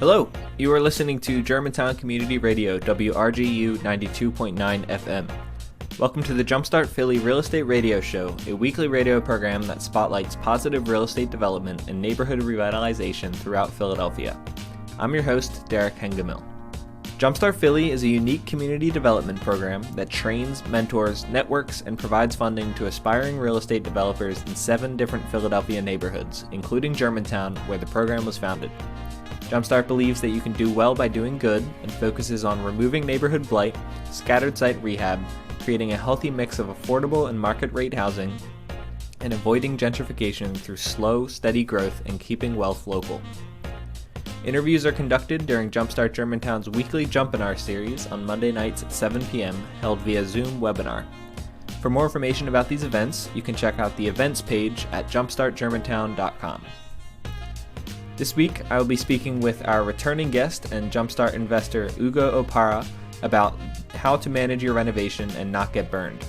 Hello, you are listening to Germantown Community Radio, WRGU 92.9 FM. Welcome to the Jumpstart Philly Real Estate Radio Show, a weekly radio program that spotlights positive real estate development and neighborhood revitalization throughout Philadelphia. I'm your host, Derek Hengemil. Jumpstart Philly is a unique community development program that trains, mentors, networks, and provides funding to aspiring real estate developers in 7 different Philadelphia neighborhoods, including Germantown, where the program was founded. Jumpstart believes that you can do well by doing good and focuses on removing neighborhood blight, scattered site rehab, creating a healthy mix of affordable and market rate housing, and avoiding gentrification through slow, steady growth and keeping wealth local. Interviews are conducted during Jumpstart Germantown's weekly Jumpinar series on Monday nights at 7 p.m. held via Zoom webinar. For more information about these events, you can check out the events page at jumpstartgermantown.com. This week, I will be speaking with our returning guest and Jumpstart investor Ugo Opara about how to manage your renovation and not get burned.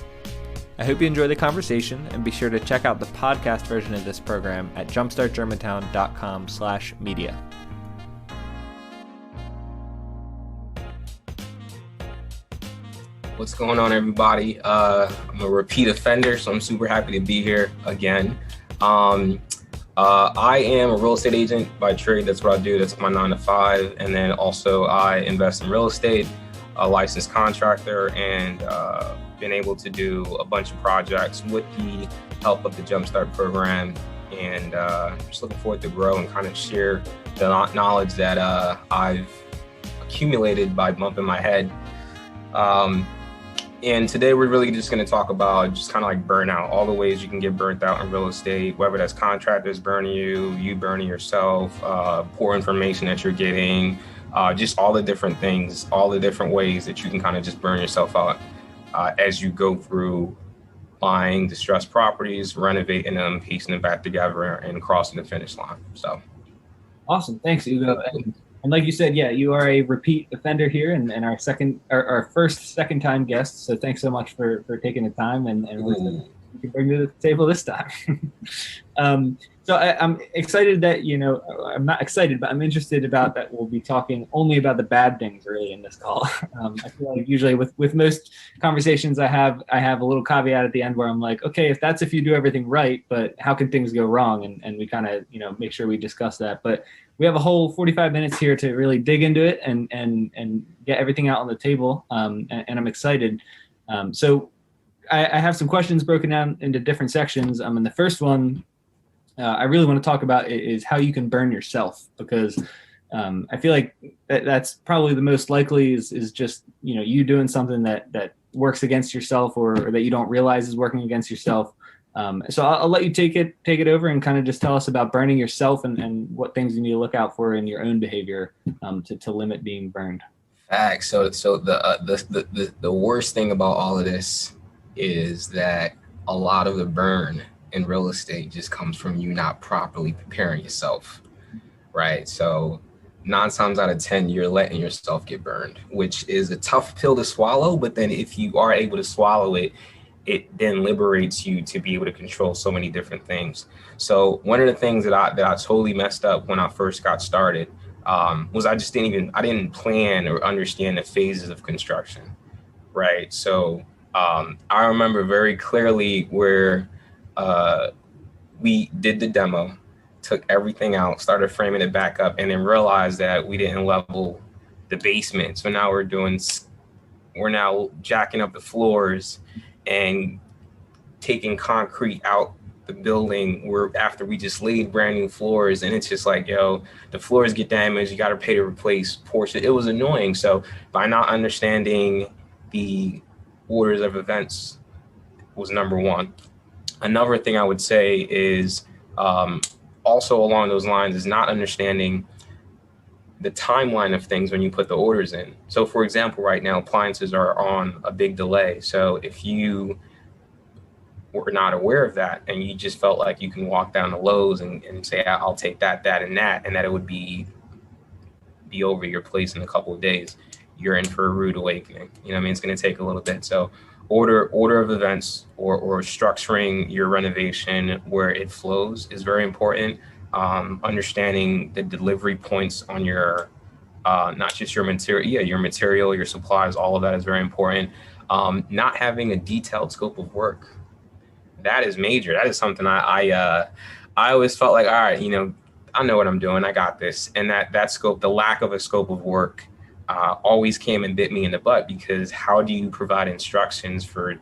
I hope you enjoy the conversation and be sure to check out the podcast version of this program at jumpstartgermantown.com/media. What's going on, everybody? I'm a repeat offender, so I'm super happy to be here again. I am a real estate agent by trade. That's what I do. That's my 9 to 5. And then also I invest in real estate, a licensed contractor, and been able to do a bunch of projects with the help of the Jumpstart program. And just looking forward to grow and kind of share the knowledge that I've accumulated by bumping my head. And today we're really just going to talk about just kind of like burnout, all the ways you can get burnt out in real estate, whether that's contractors burning you burning yourself, poor information that you're getting, just all the different things, all the different ways that you can kind of just burn yourself out as you go through buying distressed properties, renovating them, piecing them back together, and crossing the finish line. So, awesome. Thanks, Ugo. And like you said, yeah, you are a repeat offender here and our first second time guest. So thanks so much for taking the time and you can bring me to the table this time. So I'm excited that, I'm not excited, but I'm interested about that. We'll be talking only about the bad things really in this call. I feel like usually with most conversations I have a little caveat at the end where I'm like, okay, if you do everything right, but how can things go wrong? And we kind of, make sure we discuss that. But we have a whole 45 minutes here to really dig into it and get everything out on the table. And I'm excited. So I have some questions broken down into different sections. And the first one I really want to talk about is how you can burn yourself, because I feel like that's probably the most likely is just, you doing something that works against yourself or that you don't realize is working against yourself. So I'll let you take it over and kind of just tell us about burning yourself and what things you need to look out for in your own behavior to limit being burned. Facts. So the worst thing about all of this is that a lot of the burn in real estate just comes from you not properly preparing yourself, right? So 9 times out of 10, you're letting yourself get burned, which is a tough pill to swallow. But then if you are able to swallow it, it then liberates you to be able to control so many different things. So one of the things that I totally messed up when I first got started was I didn't plan or understand the phases of construction, right? So I remember very clearly where we did the demo, took everything out, started framing it back up, and then realized that we didn't level the basement. So now we're now jacking up the floors and taking concrete out the building after we just laid brand new floors. And it's just like, the floors get damaged, you got to pay to replace portion. It was annoying. So by not understanding the orders of events was number one. Another thing I would say is also along those lines is not understanding the timeline of things when you put the orders in. So for example, right now, appliances are on a big delay. So if you were not aware of that and you just felt like you can walk down to Lowe's and say, I'll take that, and that it would be over your place in a couple of days, you're in for a rude awakening. It's going to take a little bit. So order of events or structuring your renovation where it flows is very important. Understanding the delivery points on your not just your material, your material, your supplies, all of that is very important. Not having a detailed scope of work, that is major. That is something I always felt like, all right, I know what I'm doing. I got this. And that scope, the lack of a scope of work, always came and bit me in the butt, because how do you provide instructions for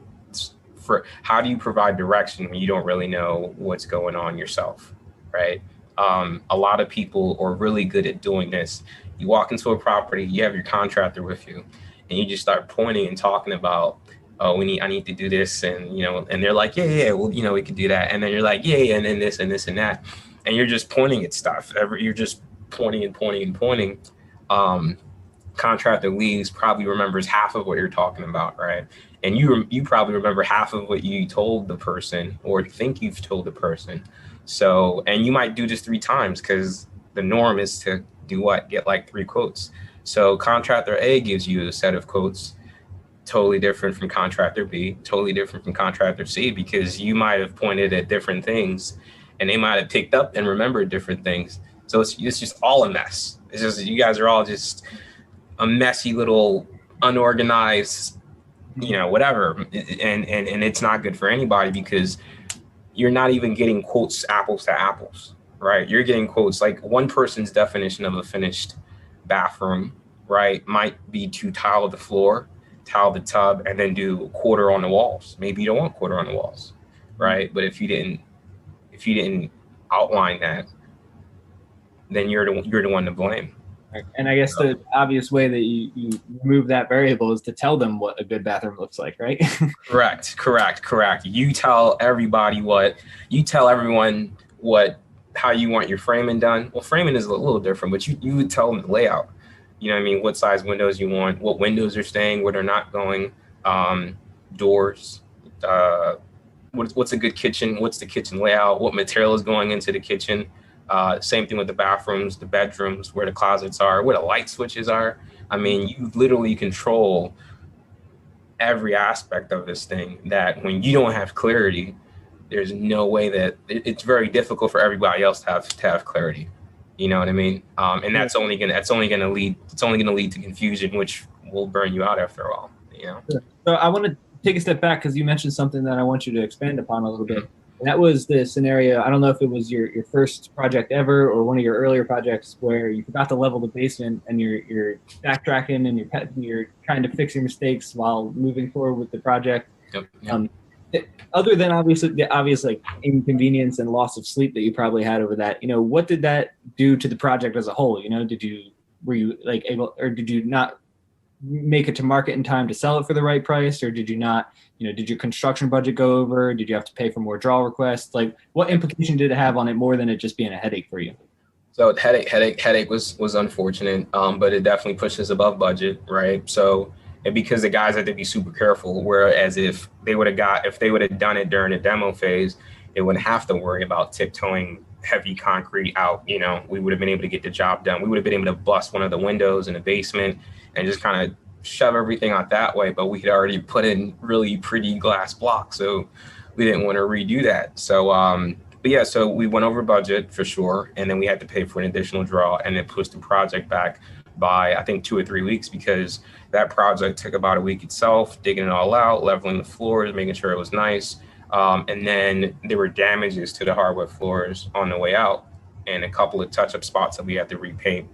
how do you provide direction when you don't really know what's going on yourself, right? A lot of people are really good at doing this. You walk into a property, you have your contractor with you, and you just start pointing and talking about, oh, I need to do this, and and they're like, yeah, well, we could do that, and then you're like, yeah, and then this and this and that, and you're just pointing at stuff. You're just pointing and pointing and pointing. Contractor leaves, probably remembers half of what you're talking about, right? And you probably remember half of what you told the person, or think you've told the person. So, and you might do this 3 times, because the norm is to do what? Get like 3 quotes. So contractor A gives you a set of quotes, totally different from contractor B, totally different from contractor C, because you might have pointed at different things and they might have picked up and remembered different things. So it's just all a mess. It's just, you guys are all just a messy little unorganized, whatever. And it's not good for anybody, because you're not even getting quotes apples to apples, right? You're getting quotes like one person's definition of a finished bathroom, right, might be to tile the floor, tile the tub, and then do quarter on the walls. Maybe you don't want quarter on the walls, right? But if you didn't outline that, then you're the one to blame. And I guess the obvious way that you remove that variable is to tell them what a good bathroom looks like, right? Correct. You tell everyone how you want your framing done. Well, framing is a little different, but you would tell them the layout. You know what I mean? What size windows you want, what windows are staying, where they're not going, doors, what's a good kitchen, what's the kitchen layout, what material is going into the kitchen. Same thing with the bathrooms, the bedrooms, where the closets are, where the light switches are. I mean, you literally control every aspect of this thing, that when you don't have clarity, there's no way that it's very difficult for everybody else to have clarity. You know what I mean? And that's only gonna lead to confusion, which will burn you out after a while. So I want to take a step back, because you mentioned something that I want you to expand upon a little bit. And that was the scenario. I don't know if it was your first project ever, or one of your earlier projects, where you forgot to level the basement and you're backtracking and you're trying to fix your mistakes while moving forward with the project. Yep. Other than the obvious like inconvenience and loss of sleep that you probably had over that, what did that do to the project as a whole? Were you like able, or did you not make it to market in time to sell it for the right price, or did you not, did your construction budget go over? Did you have to pay for more draw requests? Like, what implication did it have on it, more than it just being a headache for you? So headache was unfortunate, but it definitely pushed us above budget, right? So, and because the guys had to be super careful, whereas if they would have done it during the demo phase, they wouldn't have to worry about tiptoeing heavy concrete out. We would have been able to get the job done. We would have been able to bust one of the windows in the basement and just kind of shove everything out that way. But we had already put in really pretty glass blocks, so we didn't want to redo that. So, so we went over budget for sure, and then we had to pay for an additional draw, and it pushed the project back by, I think, 2 or 3 weeks, because that project took about a week itself, digging it all out, leveling the floors, making sure it was nice. And then there were damages to the hardwood floors on the way out, and a couple of touch-up spots that we had to repaint.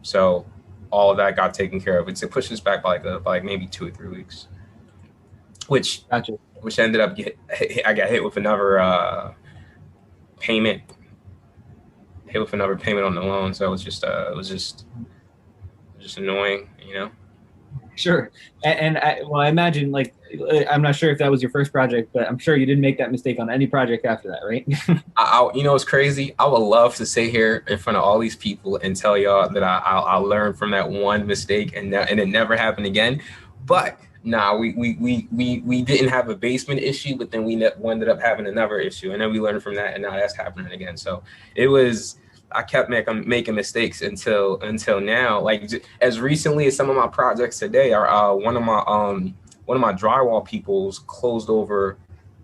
So all of that got taken care of. It pushed us back by like maybe 2 or 3 weeks, which ended up I got hit with another payment. Hit with another payment on the loan, so it was just annoying, Sure. And I imagine, like, I'm not sure if that was your first project, but I'm sure you didn't make that mistake on any project after that, right? It's crazy. I would love to sit here in front of all these people and tell y'all that I learned from that one mistake and it never happened again. But we didn't have a basement issue, but then we ended up having another issue, and then we learned from that, and now that's happening again. So I kept making mistakes until now. Like, as recently as some of my projects today are one of my drywall peoples closed over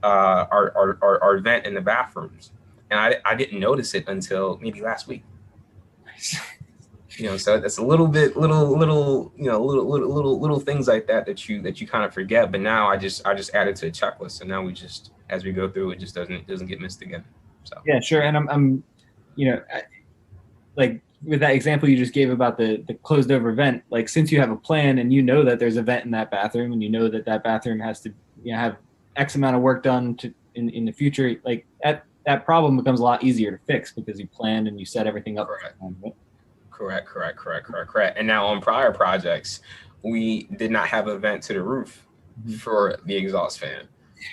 our vent in the bathrooms, and I didn't notice it until maybe last week. So that's a little bit, little things like that you kind of forget. But now I just add it to a checklist, and now we just, as we go through, it just doesn't get missed again. So yeah, sure. And I'm like with that example you just gave about the closed over vent, like since you have a plan and you know that there's a vent in that bathroom and you know that bathroom has to have X amount of work done in the future, like that problem becomes a lot easier to fix because you planned and you set everything up. Correct. And now on prior projects, we did not have a vent to the roof for the exhaust fan.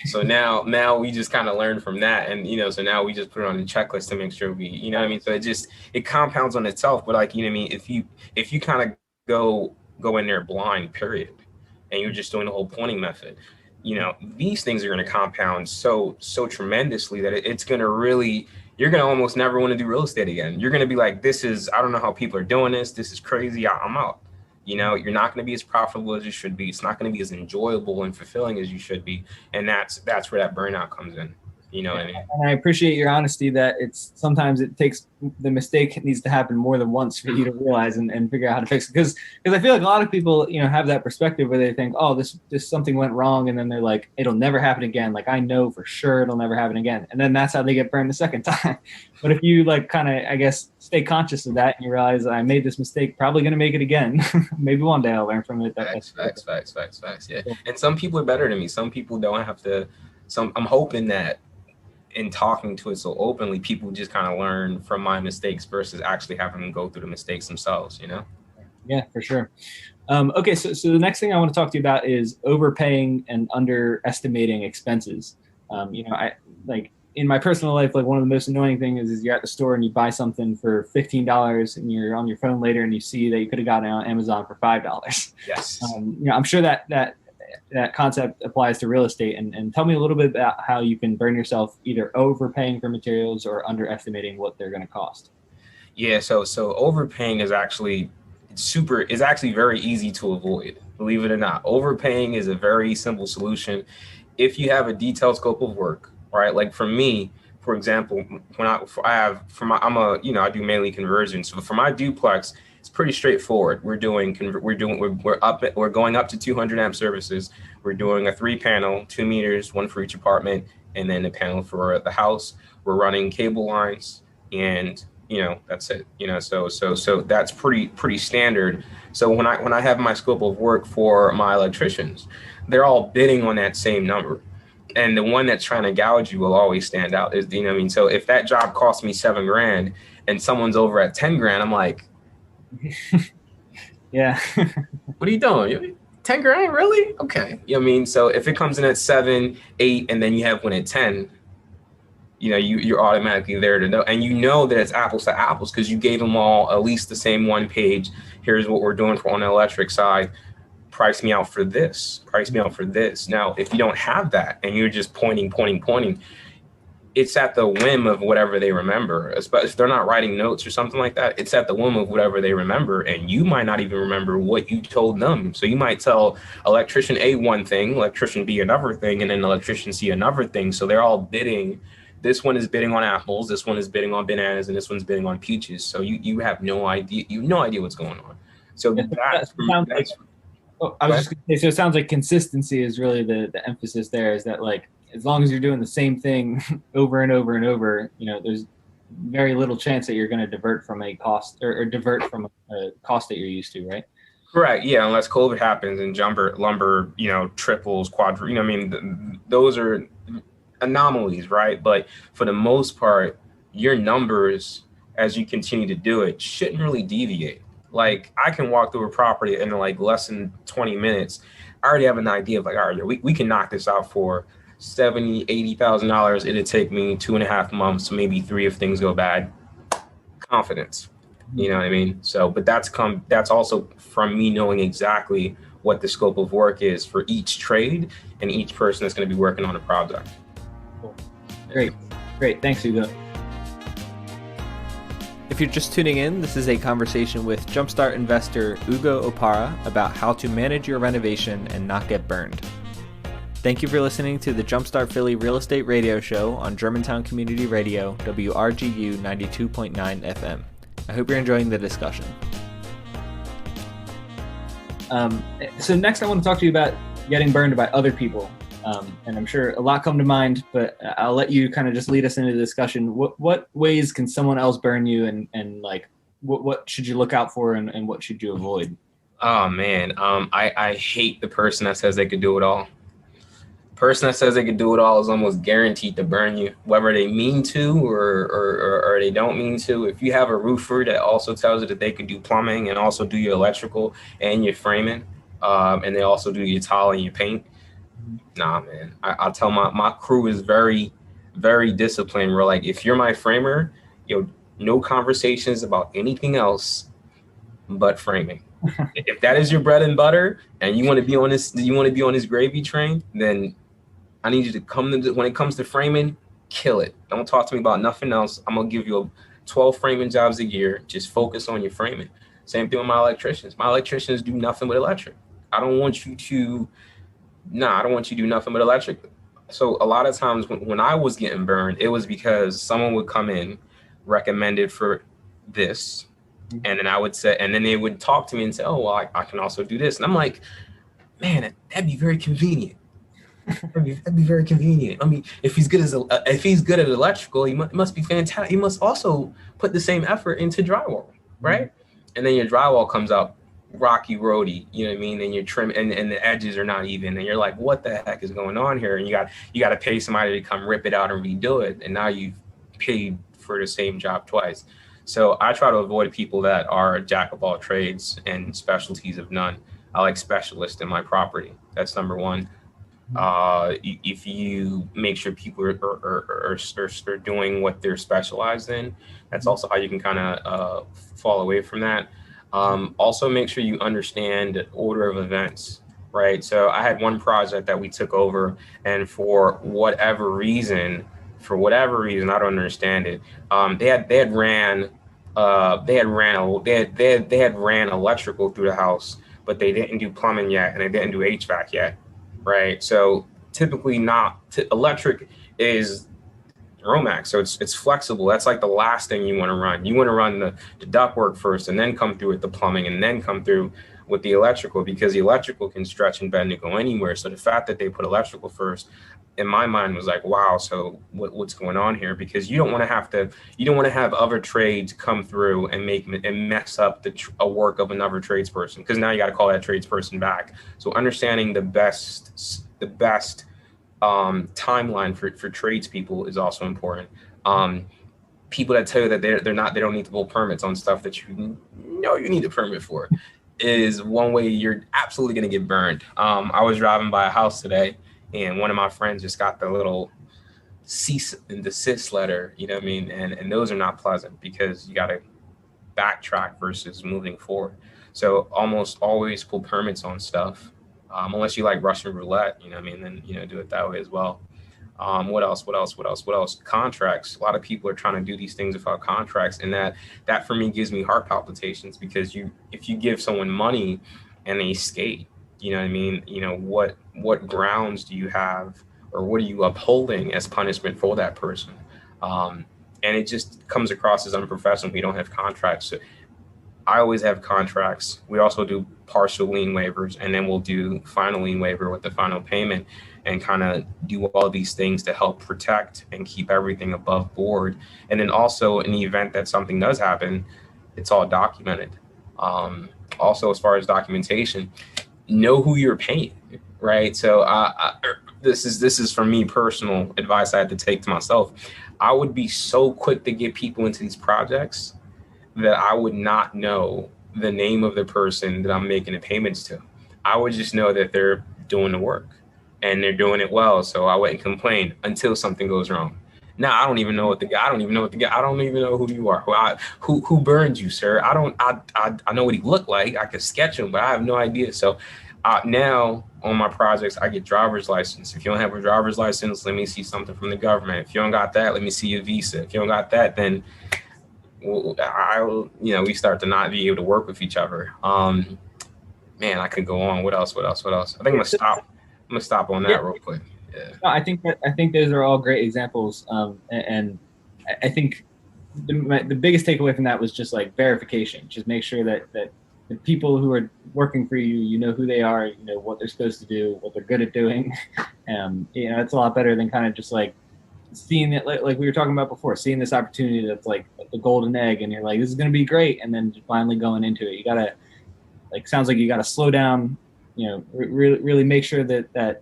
So now we just kind of learn from that. And, so now we just put it on the checklist to make sure we, so it compounds on itself. But like, if you kind of go in there blind, period, and you're just doing the whole pointing method, these things are going to compound so tremendously that it's going to really, you're going to almost never want to do real estate again. You're going to be like, I don't know how people are doing this. This is crazy. I'm out. You're not going to be as profitable as you should be. It's not going to be as enjoyable and fulfilling as you should be. And that's where that burnout comes in. What I mean? And I appreciate your honesty that sometimes it takes, the mistake needs to happen more than once for you to realize and figure out how to fix it. Because I feel like a lot of people, have that perspective where they think, oh, this something went wrong. And then they're like, it'll never happen again. Like, I know for sure it'll never happen again. And then that's how they get burned the second time. But if you kind of, I guess, stay conscious of that and you realize I made this mistake, probably going to make it again. Maybe one day I'll learn from it. Facts. Yeah. And some people are better than me. Some people don't have to. I'm hoping that in talking to it so openly, people just kind of learn from my mistakes versus actually having them go through the mistakes themselves, Yeah, for sure. Okay, so the next thing I want to talk to you about is overpaying and underestimating expenses. I like in my personal life, like one of the most annoying things is you're at the store and you buy something for $15 and you're on your phone later and you see that you could have gotten it on Amazon for $5. Yes. I'm sure that concept applies to real estate, and tell me a little bit about how you can burn yourself either overpaying for materials or underestimating what they're going to cost. Yeah, so overpaying is actually very easy to avoid, believe it or not. Overpaying is a very simple solution if you have a detailed scope of work, right? Like for me, for example, I do mainly conversions. So for my duplex, it's pretty straightforward. We're going up to 200 amp services. We're doing a 3-panel, 2 meters, one for each apartment, and then a panel for the house. We're running cable lines, and that's it. So that's pretty standard. So when I have my scope of work for my electricians, they're all bidding on that same number. And the one that's trying to gouge you will always stand out. So if that job costs me $7,000 and someone's over at $10,000, I'm like, yeah. What are you doing? $10,000, really? Okay. So if it comes in at 7, 8, and then you have one at 10, you're automatically there to know. And that it's apples to apples because you gave them all at least the same one page. Here's what we're doing on the electric side. Price me out for this. Now, if you don't have that and you're just pointing, it's at the whim of whatever they remember. Especially if they're not writing notes or something like that, it's at the whim of whatever they remember. And you might not even remember what you told them. So you might tell electrician A one thing, electrician B another thing, and then electrician C another thing. So they're all bidding. This one is bidding on apples. This one is bidding on bananas, and this one's bidding on peaches. So you have no idea. You have no idea what's going on. So I was just going to say, so it sounds like consistency is really the emphasis there, is that as long as you're doing the same thing over and over and over, there's very little chance that you're going to divert from a cost or divert from a cost that you're used to, right? Correct. Yeah, unless COVID happens and lumber, triples, those are anomalies, right? But for the most part, your numbers, as you continue to do it, shouldn't really deviate. Like I can walk through a property in less than 20 minutes. I already have an idea of all right, we can knock this out for $70,000, $80,000. It'll take me 2.5 months, maybe 3 if things go bad. Confidence, you know what I mean? So, but that's also from me knowing exactly what the scope of work is for each trade and each person that's going to be working on a project. Cool. Great. Thanks, Ugo. If you're just tuning in, this is a conversation with Jumpstart investor Ugo Opara about how to manage your renovation and not get burned. Thank you for listening to the Jumpstart Philly Real Estate Radio Show on Germantown Community Radio, WRGU 92.9 FM. I hope you're enjoying the discussion. So next I want to talk to you about getting burned by other people. And I'm sure a lot come to mind, but I'll let you kind of just lead us into the discussion. What ways can someone else burn you, and like what should you look out for, and what should you avoid? Oh man, I hate the person that says they could do it all. Person that says they could do it all is almost guaranteed to burn you, whether they mean to or they don't mean to. If you have a roofer that also tells you that they could do plumbing and also do your electrical and your framing, and they also do your tile and your paint, nah, man. I'll tell my crew is very, very disciplined. We're like, if you're my framer, no conversations about anything else but framing. If that is your bread and butter and you want to be on this gravy train, then I need you to when it comes to framing, kill it. Don't talk to me about nothing else. I'm going to give you 12 framing jobs a year. Just focus on your framing. Same thing with my electricians. My electricians do nothing but electric. I don't want you to do nothing but electric. So a lot of times when I was getting burned, it was because someone would come in recommended for this. And then I would say, and then they would talk to me and say, oh, well, I can also do this. And I'm like, man, that'd be very convenient. That'd be very convenient. I mean, if he's good at electrical, he must be fantastic. He must also put the same effort into drywall, right? And then your drywall comes out rocky roady, you know what I mean? And your trim and the edges are not even, and you're like, what the heck is going on here? And you got to pay somebody to come rip it out and redo it, and now you've paid for the same job twice. So I try to avoid people that are jack of all trades and specialties of none. I like specialists in my property. That's number one. If you make sure people are doing what they're specialized in, that's also how you can kind of fall away from that. Also make sure you understand the order of events, right? So I had one project that we took over, and for whatever reason, I don't understand it. They had ran electrical through the house, but they didn't do plumbing yet, and they didn't do HVAC yet. Right. So typically electric is Romax. So it's flexible. That's like the last thing you want to run. You want to run the ductwork first and then come through with the plumbing and then come through with the electrical, because the electrical can stretch and bend and go anywhere. So the fact that they put electrical first in my mind was like, wow, so what's going on here? Because you don't want to have other trades come through and mess up a work of another tradesperson, because now you got to call that tradesperson back. So understanding the best timeline for tradespeople is also important. People that tell you that they don't need to pull permits on stuff that you need a permit for is one way you're absolutely going to get burned. I was driving by a house today, and one of my friends just got the little cease and desist letter, you know what I mean? And those are not pleasant, because you got to backtrack versus moving forward. So almost always pull permits on stuff, unless you like Russian roulette, you know what I mean? Then, do it that way as well. What else? Contracts. A lot of people are trying to do these things without contracts. And that for me gives me heart palpitations, because if you give someone money and they skate, you know what I mean? What grounds do you have, or what are you upholding as punishment for that person? And it just comes across as unprofessional if you don't have contracts. So I always have contracts. We also do partial lien waivers, and then we'll do final lien waiver with the final payment, and kind of do all these things to help protect and keep everything above board. And then also, in the event that something does happen, it's all documented. Also, as far as documentation, know who you're paying, right? So this is for me personal advice I had to take to myself. I would be so quick to get people into these projects that I would not know the name of the person that I'm making the payments to. I would just know that they're doing the work and they're doing it well. So I wouldn't complain until something goes wrong. Now I don't even know I don't even know who you are. Who burned you, sir? I know what he looked like. I could sketch him, but I have no idea. So now on my projects, I get driver's license. If you don't have a driver's license, let me see something from the government. If you don't got that, let me see your visa. If you don't got that, then we start to not be able to work with each other. Man, I could go on. What else? I think I'm gonna stop on that real quick. Yeah. No, I think those are all great examples. And I think the biggest takeaway from that was just like verification. Just make sure that the the people who are working for you, you know who they are, you know what they're supposed to do, what they're good at doing. You know, it's a lot better than kind of just like seeing it like we were talking about before, seeing this opportunity that's like the golden egg, and you're like, this is going to be great, and then finally going into it, you gotta sounds like you gotta slow down, you know, really make sure that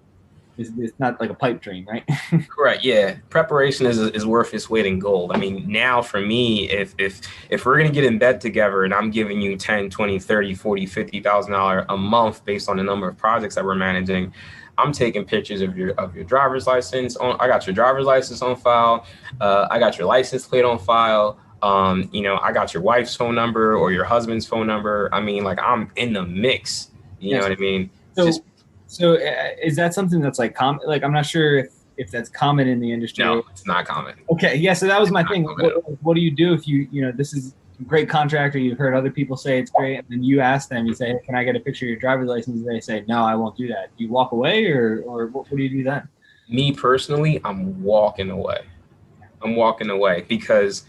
it's not like a pipe dream, right? Correct. Yeah. Preparation is worth its weight in gold. I mean, now for me, if we're going to get in bed together and I'm giving you 10, 20, 30, 40, $50,000 a month based on the number of projects that we're managing, I'm taking pictures of your driver's license. I got your driver's license on file. I got your license plate on file. You know, I got your wife's phone number or your husband's phone number. I mean, like, I'm in the mix. You know what I mean? So is that something that's like common? Like, I'm not sure if that's common in the industry. No, it's not common. Okay. Yeah. So that was my thing. What do you do if you know, this is a great contractor, you've heard other people say it's great, and then you ask them, you say, hey, can I get a picture of your driver's license? They say, no, I won't do that. Do you walk away or what do you do then? Me personally, I'm walking away. Because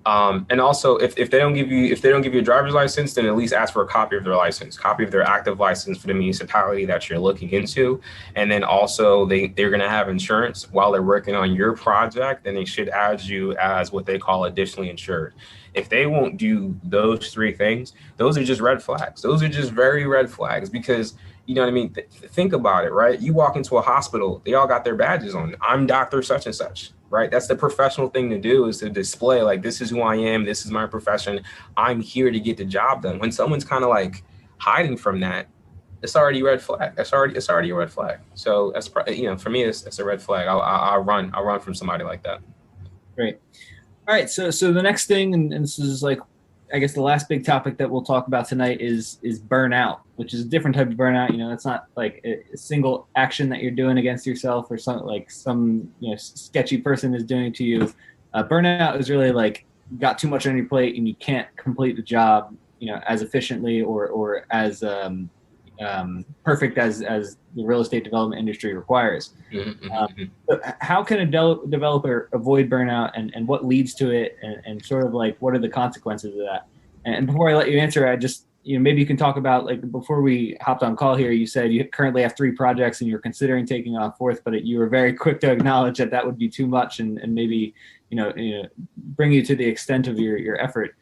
and also, if they don't give you a driver's license, then at least ask for a copy of their license, copy of their active license for the municipality that you're looking into. And then also they're going to have insurance while they're working on your project, and they should add you as what they call additionally insured. If they won't do those three things, those are just red flags. Those are just very red flags, because you know what I mean? Think about it, right? You walk into a hospital, they all got their badges on. I'm Dr. Such and such, right? That's the professional thing to do, is to display like, this is who I am. This is my profession. I'm here to get the job done. When someone's kind of like hiding from that, it's already a red flag. It's already a red flag. So that's, you know, for me, it's a red flag. I'll run from somebody like that. Great. All right. So the next thing, and this is like, I guess the last big topic that we'll talk about tonight is burnout, which is a different type of burnout. You know, it's not like a single action that you're doing against yourself or some you know, sketchy person is doing to you. Burnout is really like, you got too much on your plate and you can't complete the job, you know, as efficiently or as perfect as the real estate development industry requires. So how can a developer avoid burnout, and what leads to it, and sort of like, what are the consequences of that? And before I let you answer, I just, you know, maybe you can talk about, like, before we hopped on call here, you said you currently have 3 projects and you're considering taking on a 4th, but you were very quick to acknowledge that would be too much and maybe, you know, bring you to the extent of your effort.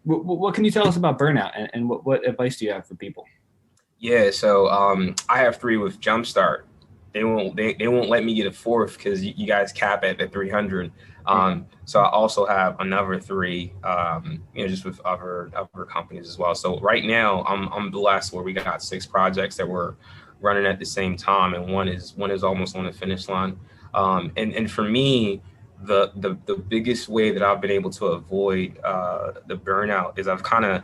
What can you tell us about burnout, and what advice do you have for people? Yeah, so I have 3 with Jumpstart. They won't let me get a 4th because you guys cap at 300. So I also have another 3, you know, just with other companies as well. So right now I'm blessed where we got 6 projects that we're running at the same time, and one is almost on the finish line. And for me, the biggest way that I've been able to avoid the burnout is I've kind of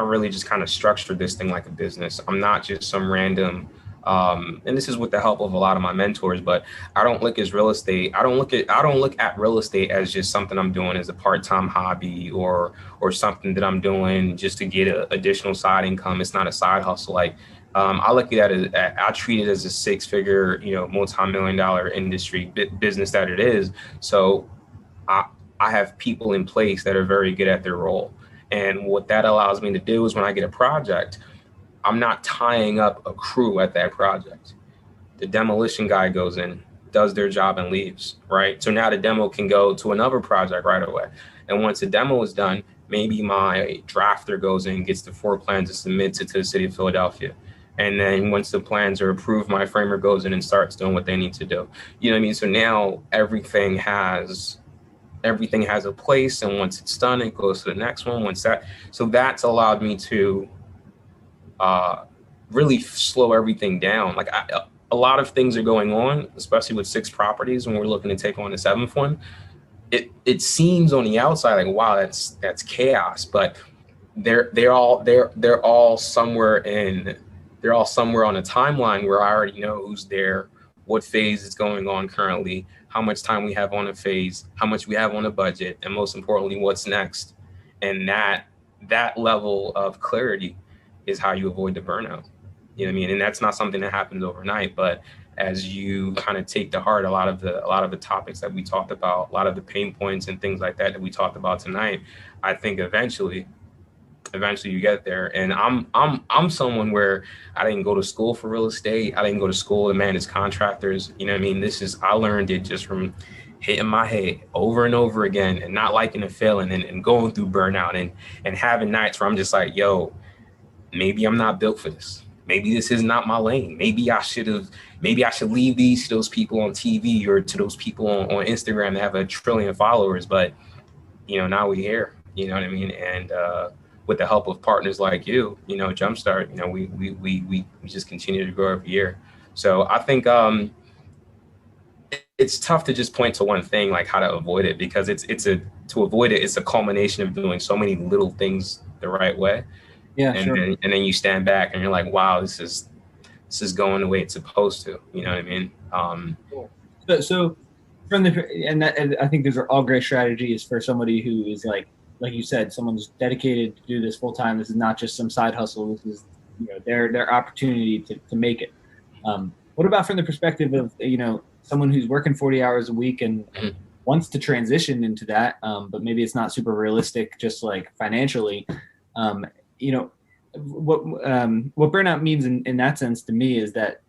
really just kind of structured this thing like a business. I'm not just some random, and this is with the help of a lot of my mentors, but I don't look at real estate as just something I'm doing as a part-time hobby or something that I'm doing just to get an additional side income. It's not a side hustle. Like, I look at it as, I treat it as a 6-figure, you know, multi-million-dollar industry business that it is. So I have people in place that are very good at their role. And what that allows me to do is when I get a project, I'm not tying up a crew at that project. The demolition guy goes in, does their job and leaves, right? So now the demo can go to another project right away. And once the demo is done, maybe my drafter goes in, gets the 4 plans and submits it to the city of Philadelphia. And then once the plans are approved, my framer goes in and starts doing what they need to do. You know what I mean? So now everything has a place, and once it's done, it goes to the next one. So that's allowed me to really slow everything down. Like, a lot of things are going on, especially with 6 properties, when we're looking to take on the 7th one. It seems on the outside like, wow, that's chaos, but they're all somewhere on a timeline where I already know who's there, what phase is going on currently, how much time we have on a phase, how much we have on a budget, and most importantly, what's next. And that level of clarity is how you avoid the burnout. You know what I mean? And that's not something that happens overnight, but as you kind of take to heart a lot of the topics that we talked about, a lot of the pain points and things like that we talked about tonight, I think eventually eventually you get there. And I'm someone where I didn't go to school for real estate. I didn't go to school to manage contractors. You know what I mean? I learned it just from hitting my head over and over again and not liking the feeling and going through burnout and having nights where I'm just like, yo, maybe I'm not built for this. Maybe this is not my lane. Maybe I should leave these to those people on TV or to those people on Instagram that have 1 trillion followers. But, now we're here, you know what I mean? And with the help of partners like you, Jumpstart, we just continue to grow every year. So I think it's tough to just point to one thing, like how to avoid it, because to avoid it, it's a culmination of doing so many little things the right way. Yeah, and sure. then you stand back and you're like, wow, this is going the way it's supposed to. You know what I mean? So from and I think those are all great strategies for somebody who is like you said, someone who's dedicated to do this full time. This is not just some side hustle. This is their opportunity to make it. What about from the perspective of someone who's working 40 hours a week and wants to transition into that, but maybe it's not super realistic, just like financially. What burnout means in that sense to me is that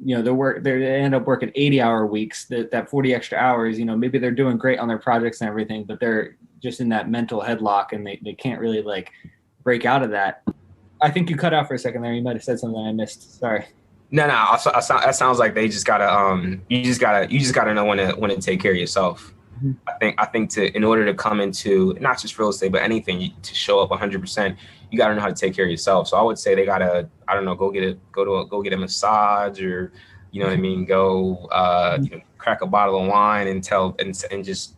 they end up working 80-hour weeks, that 40 extra hours, maybe they're doing great on their projects and everything, but they're just in that mental headlock and they can't really like break out of that. I think you cut out for a second there. You might have said something I missed. Sorry. No. That sounds like they just gotta you just gotta know when to take care of yourself. Mm-hmm. I think in order to come into not just real estate but anything, to show up 100%, you gotta know how to take care of yourself. So I would say they gotta, I don't know, go get a massage, or what I mean, go crack a bottle of wine and just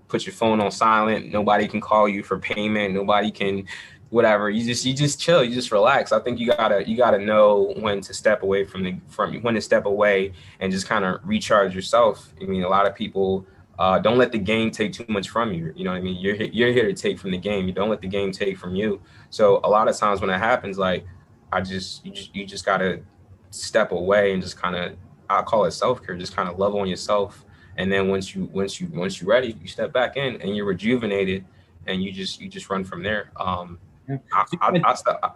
put your phone on silent. Nobody can call you for payment. Nobody can. Whatever, you just chill, you just relax. I think you gotta know when to step away when to step away and just kind of recharge yourself. I mean, a lot of people don't let the game take too much from you. You know what I mean? You're here to take from the game. You don't let the game take from you. So a lot of times when that happens, like you just gotta step away and just kind of, I call it self-care. Just kind of love on yourself, and then once you're ready, you step back in and you're rejuvenated, and you just run from there. Yeah.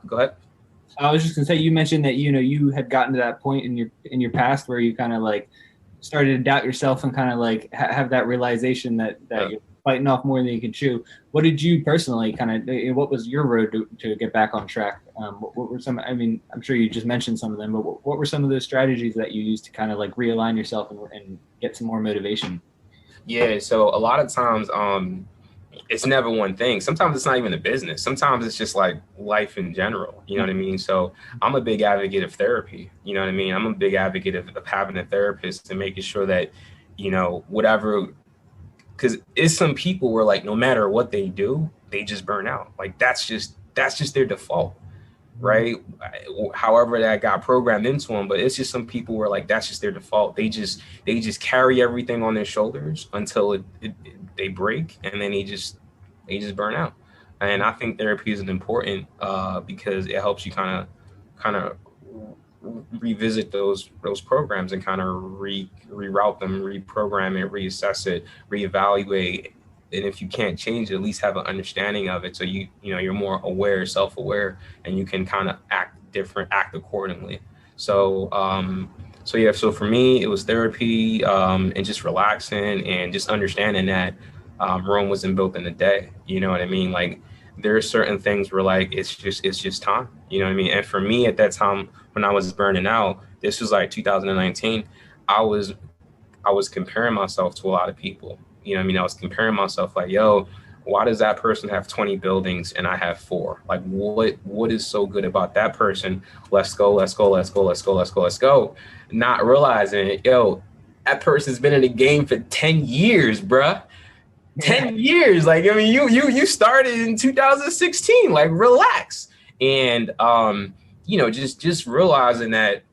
Go ahead. I was just gonna say, you mentioned that you had gotten to that point in your past where you kind of like started to doubt yourself and kind of like have that realization that you're fighting off more than you can chew. What did you personally what was your road to get back on track? What were some? I mean, I'm sure you just mentioned some of them, but what were some of the strategies that you used to kind of like realign yourself and get some more motivation? Yeah, so a lot of times, it's never one thing. Sometimes it's not even a business. Sometimes it's just like life in general. You know what I mean? So I'm a big advocate of therapy. You know what I mean? I'm a big advocate of having a therapist and making sure that, whatever, because it's some people where like, no matter what they do, they just burn out. Like that's just their default, right? However that got programmed into them, but it's just some people where like, that's just their default. They just carry everything on their shoulders until they break, and then they just burn out. And I think therapy is important because it helps you kind of revisit those programs and kind of reroute them, reprogram it, reassess it, reevaluate. And if you can't change it, at least have an understanding of it, so you're more aware, self-aware, and you can kind of act accordingly. So so for me, it was therapy and just relaxing and just understanding that Rome wasn't built in a day. You know what I mean? Like there are certain things where like it's just time. You know what I mean? And for me at that time when I was burning out, this was like 2019, I was comparing myself to a lot of people. You know what I mean? I was comparing myself like, yo, why does that person have 20 buildings and I have 4? Like what is so good about that person? Let's go. Not realizing, yo, that person's been in the game for 10 years, bruh. 10 years. Like, I mean, you started in 2016, like relax. And, just realizing that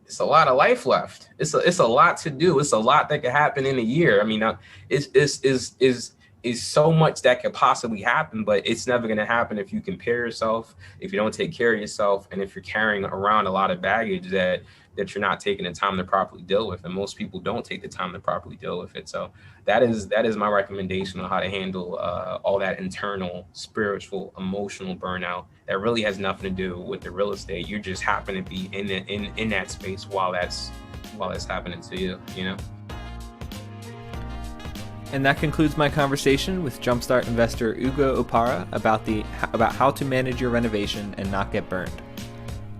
it's a lot of life left. It's a lot to do. It's a lot that could happen in a year. I mean, is is so much that could possibly happen, but it's never going to happen if you compare yourself, if you don't take care of yourself, and if you're carrying around a lot of baggage that you're not taking the time to properly deal with. And most people don't take the time to properly deal with it. So that is my recommendation on how to handle all that internal, spiritual, emotional burnout that really has nothing to do with the real estate. You just happen to be in that space while that's happening to you, you know? And that concludes my conversation with Jumpstart investor Ugo Opara about how to manage your renovation and not get burned.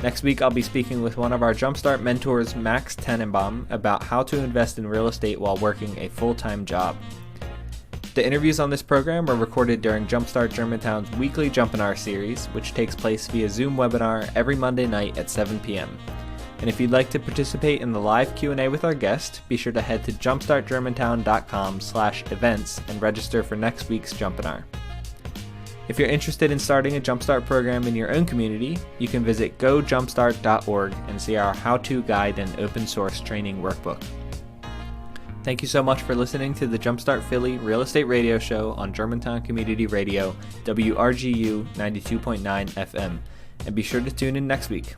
Next week, I'll be speaking with one of our Jumpstart mentors, Max Tannenbaum, about how to invest in real estate while working a full-time job. The interviews on this program were recorded during Jumpstart Germantown's weekly Jumpinar series, which takes place via Zoom webinar every Monday night at 7 p.m. And if you'd like to participate in the live Q&A with our guest, be sure to head to jumpstartgermantown.com/events and register for next week's Jumpinar. If you're interested in starting a Jumpstart program in your own community, you can visit gojumpstart.org and see our how-to guide and open source training workbook. Thank you so much for listening to the Jumpstart Philly Real Estate Radio Show on Germantown Community Radio, WRGU 92.9 FM, and be sure to tune in next week.